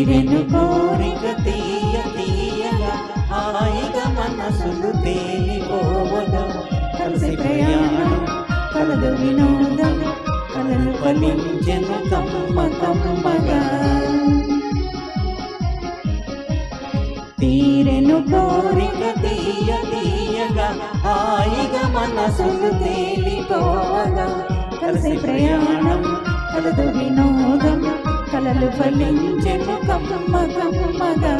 తీరెను కోరిక తీయ తీయగా హాయిగా మనసులు తేలిపోవగా కలిసి ప్రయాణం కలదు వినోదం కలలు ఫలించెను కమ్మ కమ్మగా తీరెను కోరిక తీయ తీయగా హాయిగా మనసులు తేలిపోవగా కలిసి ప్రయాణం కలదు వినోదం కలలు ఫలించెను కమ్మ కమ్మగా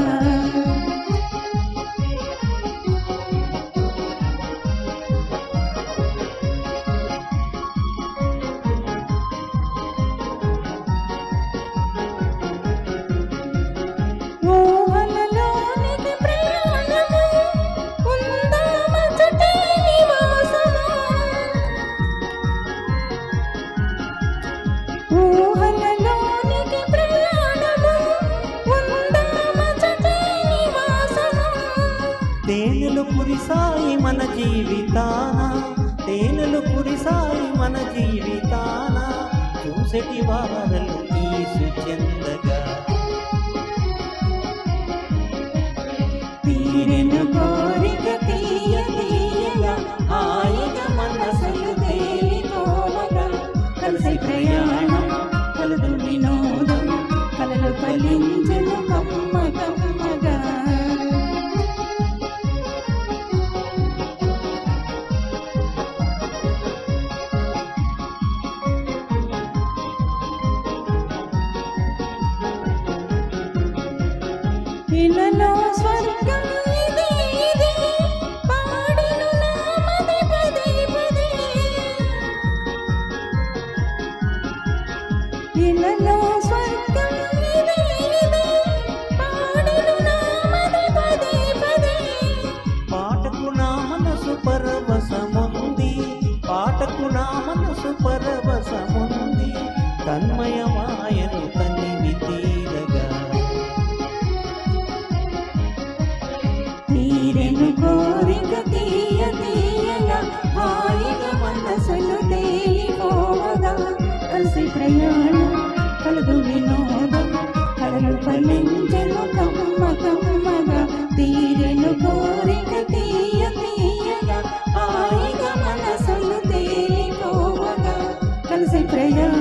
తేనెలు కురిసాయి మన జీవితాన తేనెలు కురిసాయి మన జీవితాన చూసటి వారలు తీసు చెందగా తీరెను కోరిక తీయ తీయగా హాయిగా మనసులు తేలిపోవగా కలిసి ప్రయాణం కలదు వినోదం కలలు ఫలించెను కమ్మ కమ్మగా ఇలలో స్వర్గం ఇది ఇది పాడెను నామది పదే పదే ఇలలో స్వర్గం ఇది ఇది పాడెను నామది పదే పదే పాటకు నా మనసు పరవశముంది పాటకు నా మనసు పరవశముంది తన్మయమాయను తనివి తీరగా తీరెను కోరిక తీయ తీయగా హాయిగా మనసులు తేలిపోవగా కలిసి ప్రయాణం కలదు వినోదం కలలు ఫలించెను కమ్మ కమ్మగా తీరెను కోరిక తీయ తీయగా హాయిగా మనసులు తేలిపోవగా కలిసి ప్రయాణం